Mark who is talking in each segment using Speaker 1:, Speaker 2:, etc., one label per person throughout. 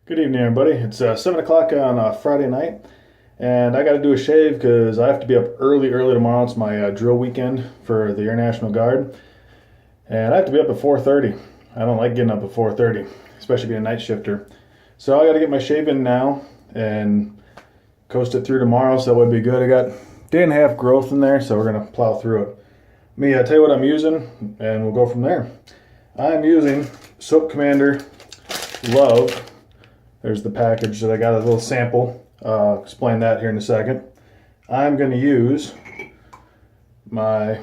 Speaker 1: Good evening, everybody. It's 7 o'clock on Friday night, and I got to do a shave because I have to be up early tomorrow. It's my drill weekend for the Air National Guard, and I have to be up at 4:30. I don't like getting up at 4:30, especially being a night shifter. So I got to get my shave in now and coast it through tomorrow, so that would be good. I got a day and a half growth in there, so we're going to plow through it. Let me tell you what I'm using, and we'll go from there. I'm using Soap Commander Love. There's the package that I got a little sample. Explain that here in a second. I'm going to use my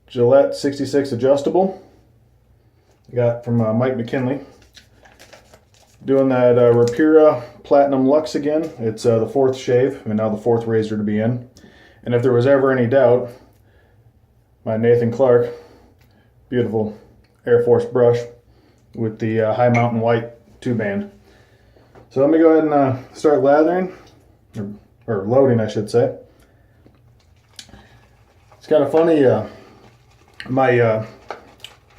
Speaker 1: Gillette 66 adjustable. I got from Mike McKinley. Doing that Rapira Platinum Luxe again. It's the fourth shave, and now the fourth razor to be in. And if there was ever any doubt, my Nathan Clark beautiful Air Force brush with the High Mountain White 2-band. So let me go ahead and start lathering, or loading, I should say. It's kind of funny, my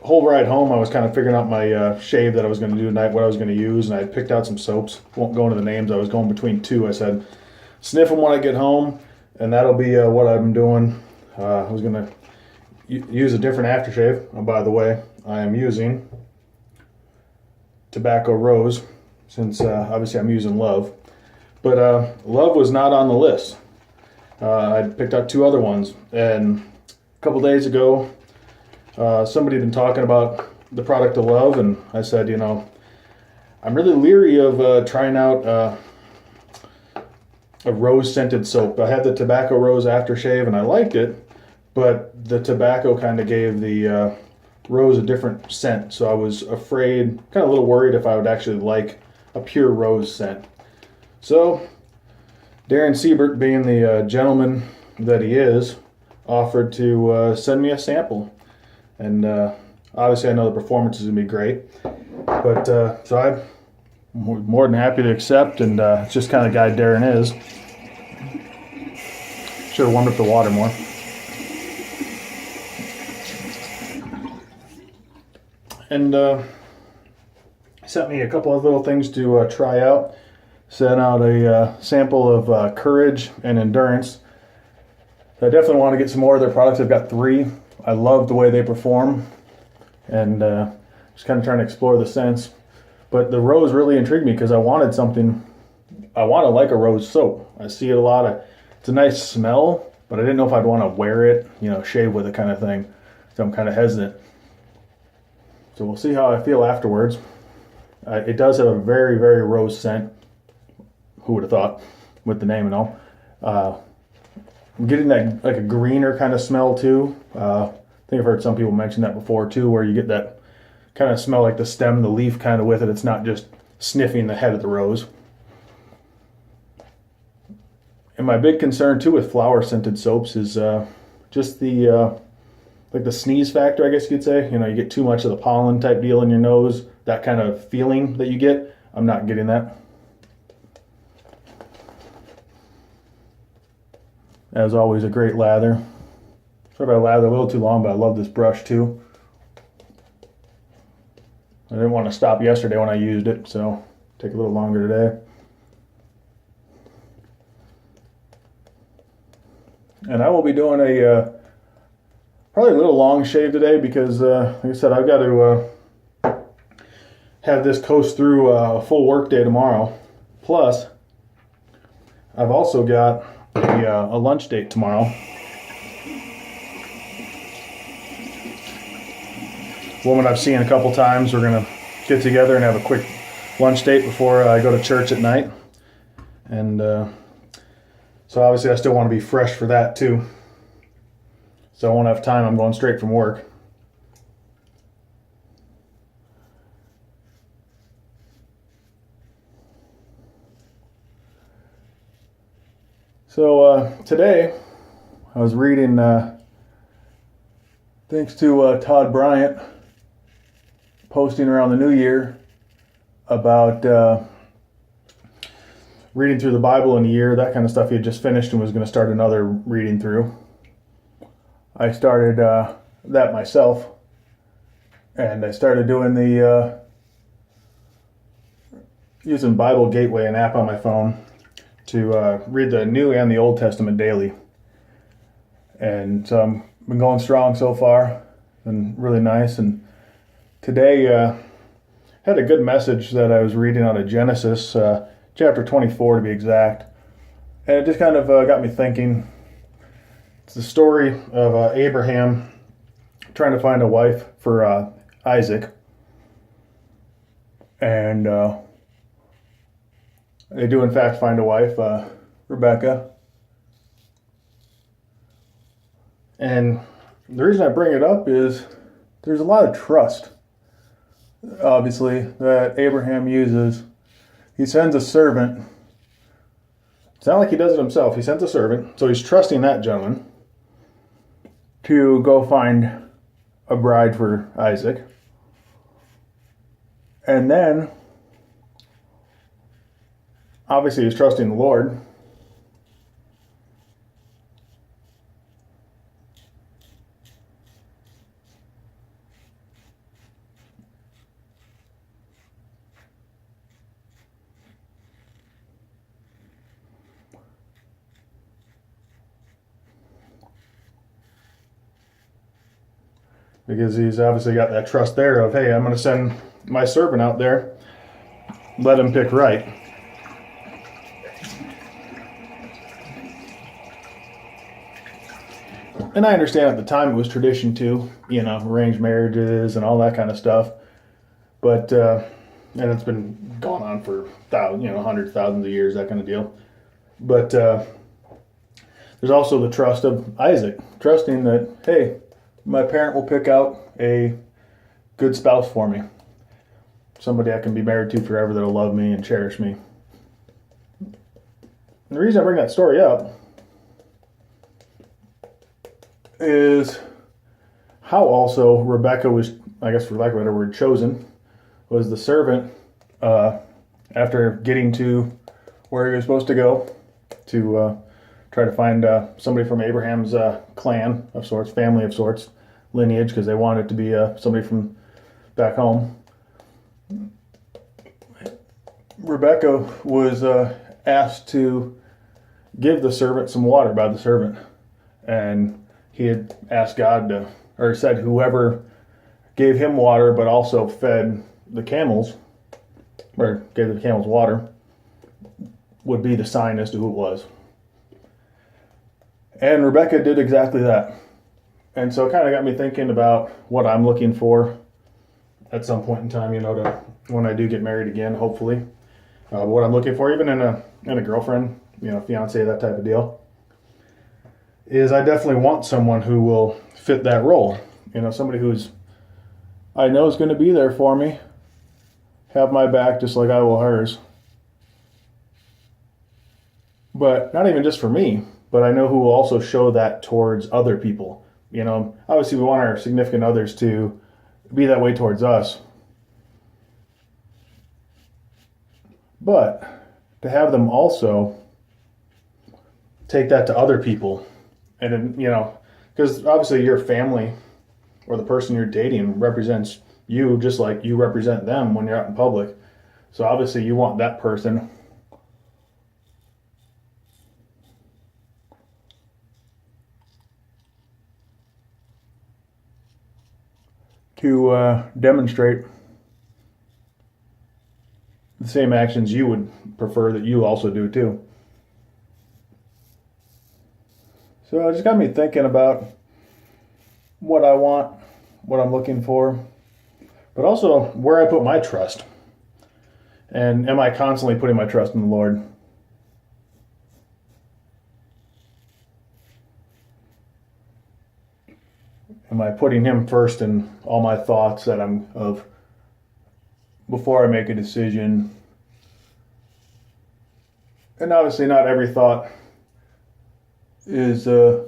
Speaker 1: whole ride home I was kind of figuring out my shave that I was going to do tonight, what I was going to use, and I picked out some soaps. Won't go into the names, I was going between two. I said, sniff them when I get home, and that'll be what I'm doing. I was going to use a different aftershave. Oh, by the way, I am using Tobacco Rose, since obviously I'm using Love. But Love was not on the list. I picked out two other ones, and a couple days ago somebody had been talking about the product of Love, and I said, you know, I'm really leery of trying out a rose scented soap. I had the Tobacco Rose aftershave and I liked it, but the tobacco kind of gave the rose a different scent, so I was afraid, kind of a little worried if I would actually like a pure rose scent. So Darren Siebert, being the gentleman that he is, offered to send me a sample, and obviously I know the performance is gonna be great, but so I'm more than happy to accept, and it's just kind of the guy Darren is. Should have warmed up the water more. And sent me a couple of little things to try out. Sent out a sample of Courage and Endurance. I definitely want to get some more of their products. I've got 3. I love the way they perform, and just kind of trying to explore the scents. But the rose really intrigued me because I wanted something. I want to like a rose soap. I see it a lot. It's a nice smell, but I didn't know if I'd want to wear it, you know, shave with it kind of thing. So I'm kind of hesitant. So we'll see how I feel afterwards. It does have a very, very rose scent. Who would have thought, with the name and all. I'm getting that like a greener kind of smell too. I think I've heard some people mention that before too, where you get that kind of smell like the stem, the leaf kind of with it. It's not just sniffing the head of the rose. And my big concern too with flower scented soaps is just the like the sneeze factor, I guess you could say. You know, you get too much of the pollen type deal in your nose, that kind of feeling that you get. I'm not getting that. As always, a great lather. Sorry if I lathered a little too long, but I love this brush too. I didn't want to stop yesterday when I used it, so take a little longer today. And I will be doing a probably a little long shave today because, like I said, I've got to have this coast through a full work day tomorrow. Plus, I've also got a lunch date tomorrow. Woman I've seen a couple times. We're gonna get together and have a quick lunch date before I go to church at night. And so obviously I still want to be fresh for that too. So I won't have time. I'm going straight from work. So today I was reading, thanks to Todd Bryant, posting around the new year about reading through the Bible in a year, that kind of stuff. He had just finished and was going to start another reading through. I started that myself, and I started doing the using Bible Gateway, an app on my phone, to read the New and the Old Testament daily. And so I've been going strong so far, and really nice. And today had a good message that I was reading out of Genesis, chapter 24 to be exact. And it just kind of got me thinking. It's the story of Abraham trying to find a wife for Isaac. And they do in fact find a wife, Rebecca. And the reason I bring it up is there's a lot of trust, obviously, that Abraham uses. He sends a servant. It's not like he does it himself. He sends a servant, so he's trusting that gentleman to go find a bride for Isaac. And then, obviously, he's trusting the Lord. Because he's obviously got that trust there of, hey, I'm going to send my servant out there, let him pick right. And I understand at the time it was tradition too, arranged marriages and all that kind of stuff. But, and it's been going on for hundreds, thousands of years, that kind of deal. But there's also the trust of Isaac, trusting that, hey, my parent will pick out a good spouse for me. Somebody I can be married to forever that'll love me and cherish me. And the reason I bring that story up is how also Rebecca was, I guess for lack of a better word, chosen, was the servant after getting to where he was supposed to go to try to find somebody from Abraham's clan of sorts, family of sorts, lineage, because they wanted it to be somebody from back home. Rebecca was asked to give the servant some water by the servant, and he had asked God to, or said whoever gave him water but also fed the camels, or gave the camels water, would be the sign as to who it was. And Rebecca did exactly that. And so it kind of got me thinking about what I'm looking for at some point in time, to when I do get married again, hopefully. What I'm looking for, even in a girlfriend, fiance, that type of deal, is I definitely want someone who will fit that role. Somebody who's, I know is going to be there for me, have my back just like I will hers. But not even just for me, but I know who will also show that towards other people. Obviously we want our significant others to be that way towards us. But to have them also take that to other people. And, because obviously your family or the person you're dating represents you just like you represent them when you're out in public. So obviously you want that person to demonstrate the same actions you would prefer that you also do too. So it just got me thinking about what I want, what I'm looking for, but also where I put my trust. And am I constantly putting my trust in the Lord? Am I putting him first in all my thoughts that I'm of before I make a decision? And obviously not every thought is, I'm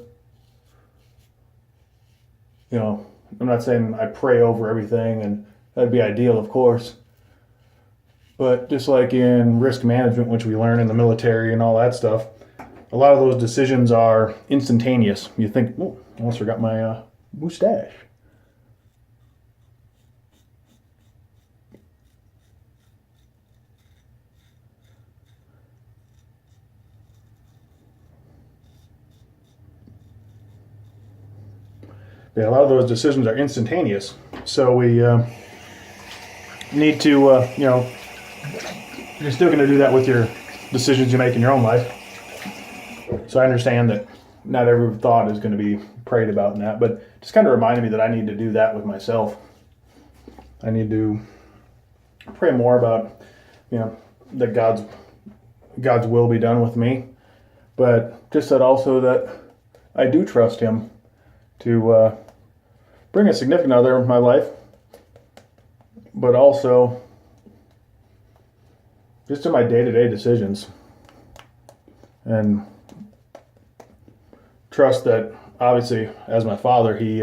Speaker 1: not saying I pray over everything, and that'd be ideal, of course. But just like in risk management, which we learn in the military and all that stuff, a lot of those decisions are instantaneous. You think, oh, I almost forgot my mustache. Yeah, a lot of those decisions are instantaneous. So we need to, you're still going to do that with your decisions you make in your own life. So I understand that not every thought is going to be prayed about in that, but just kind of reminded me that I need to do that with myself. I need to pray more about, that God's will be done with me, but just that also that I do trust Him to bring a significant other in my life, but also just in my day-to-day decisions, and trust that obviously as my father, he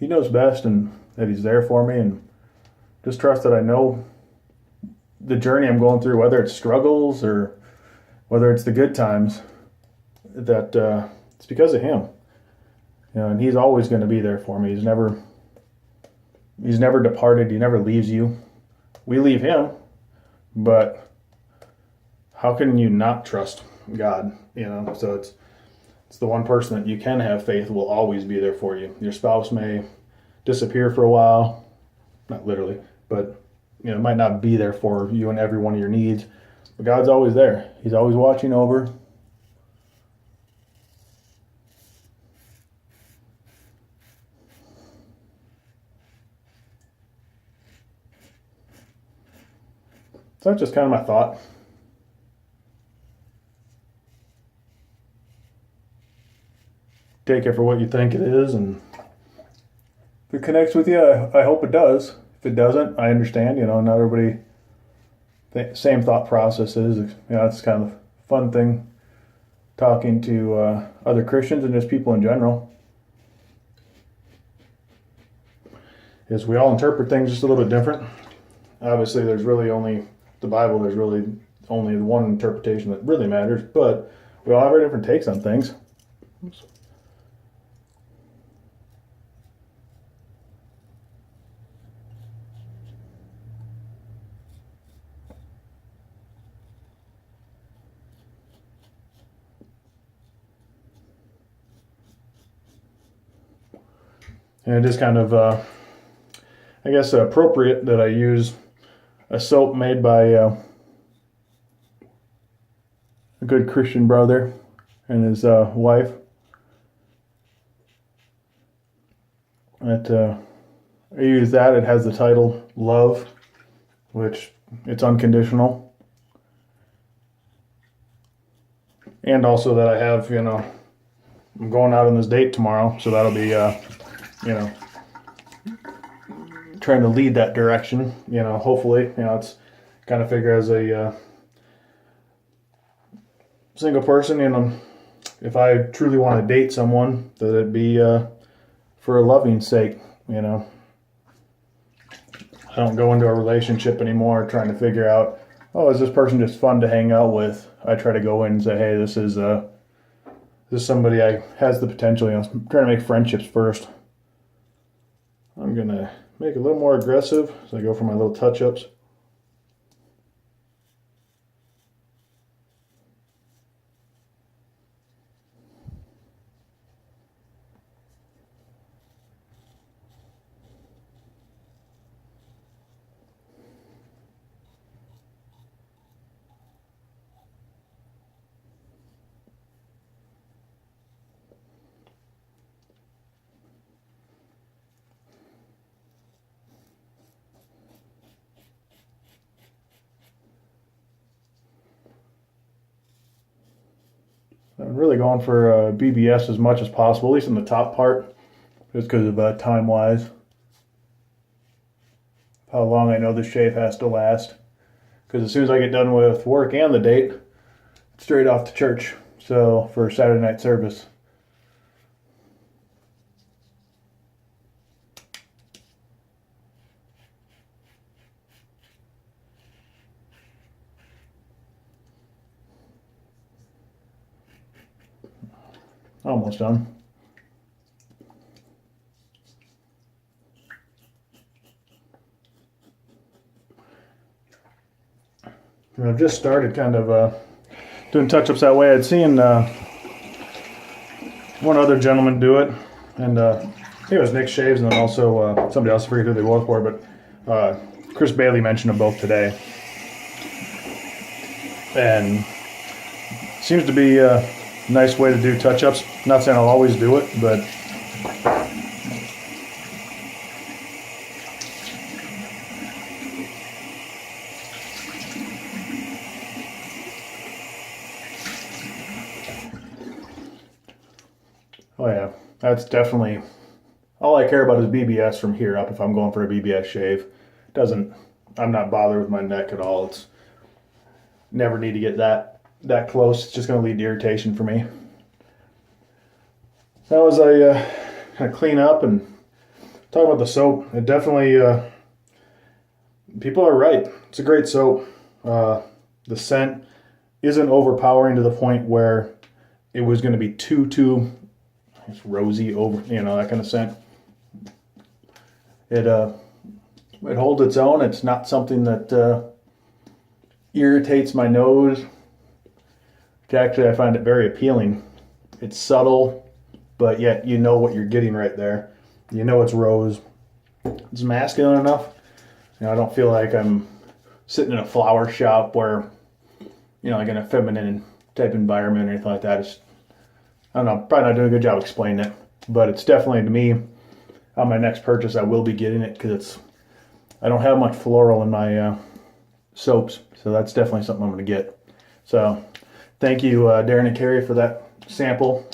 Speaker 1: knows best and that He's there for me, and just trust that I know the journey I'm going through, whether it's struggles or whether it's the good times, that it's because of Him. And He's always going to be there for me. He's never departed. He never leaves you. We leave Him, but how can you not trust God? So it's the one person that you can have faith will always be there for you. Your spouse may disappear for a while, not literally, but it might not be there for you in every one of your needs. But God's always there. He's always watching over. So that's just kind of my thought. Take it for what you think it is, and if it connects with you, I hope it does. If it doesn't, I understand. Not everybody, same thought processes. It's kind of a fun thing talking to other Christians and just people in general. Is we all interpret things just a little bit different. Obviously, there's really only the Bible. There's really only one interpretation that really matters, but we all have our different takes on things. Oops. And it is kind of, I guess, appropriate that I use a soap made by a good Christian brother and his wife. I use that. It has the title Love, which it's unconditional. And also that I have, I'm going out on this date tomorrow, so that'll be, trying to lead that direction, hopefully, it's kind of figure as a single person, if I truly want to date someone, that it be for a loving sake, I don't go into a relationship anymore trying to figure out, is this person just fun to hang out with? I try to go in and say, hey, this is somebody has the potential, I'm trying to make friendships first. I'm going to make it a little more aggressive as I go for my little touch-ups. I'm really going for BBS as much as possible, at least in the top part, just because of time-wise. How long I know the shave has to last. Because as soon as I get done with work and the date, straight off to church. So for Saturday night service. Almost done. And I've just started kind of doing touch-ups that way. I'd seen one other gentleman do it, And I think it was Nick Shaves, and then also somebody else, I forget who they both were, but Chris Bailey mentioned them both today. And seems to be a nice way to do touch-ups. Not saying I'll always do it, but oh yeah, that's definitely all I care about is BBS from here up if I'm going for a BBS shave. I'm not bothered with my neck at all. It's never need to get that close. It's just going to lead to irritation for me. That was a kind of clean up and talk about the soap. It definitely, people are right. It's a great soap. The scent isn't overpowering to the point where it was going to be too it's rosy over, that kind of scent. It holds its own. It's not something that irritates my nose. Actually, I find it very appealing. It's subtle, but yet you know what you're getting right there. You know it's rose. It's masculine enough. I don't feel like I'm sitting in a flower shop where, like in a feminine type environment or anything like that. It's, I don't know, probably not doing a good job explaining it, but it's definitely, to me, on my next purchase, I will be getting it because I don't have much floral in my soaps, so that's definitely something I'm going to get. So thank you, Darren and Carrie, for that sample.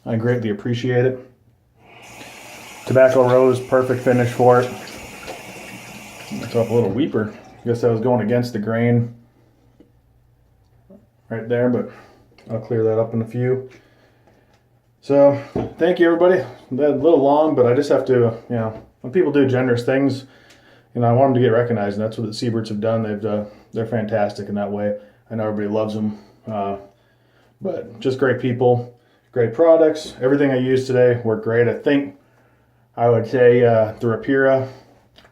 Speaker 1: I greatly appreciate it. Tobacco Rose, perfect finish for it. That's off a little weeper. I guess I was going against the grain right there, but I'll clear that up in a few. So thank you, everybody. That a little long, but I just have to, when people do generous things, I want them to get recognized, and that's what the Seabirds have done. They're fantastic in that way. I know everybody loves them, but just great people, great products. Everything I used today worked great. I think I would say the Rapira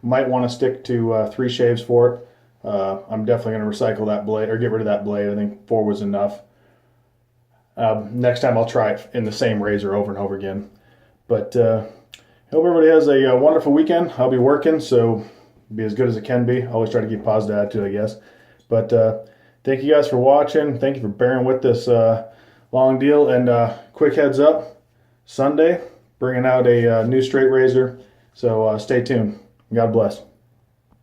Speaker 1: might want to stick to 3 shaves for it. I'm definitely going to recycle that blade or get rid of that blade. I think 4 was enough. Next time I'll try it in the same razor over and over again. But I hope everybody has a wonderful weekend. I'll be working, so be as good as it can be. Always try to keep a positive attitude, I guess. But thank you guys for watching. Thank you for bearing with this long deal. And quick heads up, Sunday, bringing out a new straight razor. So stay tuned. God bless.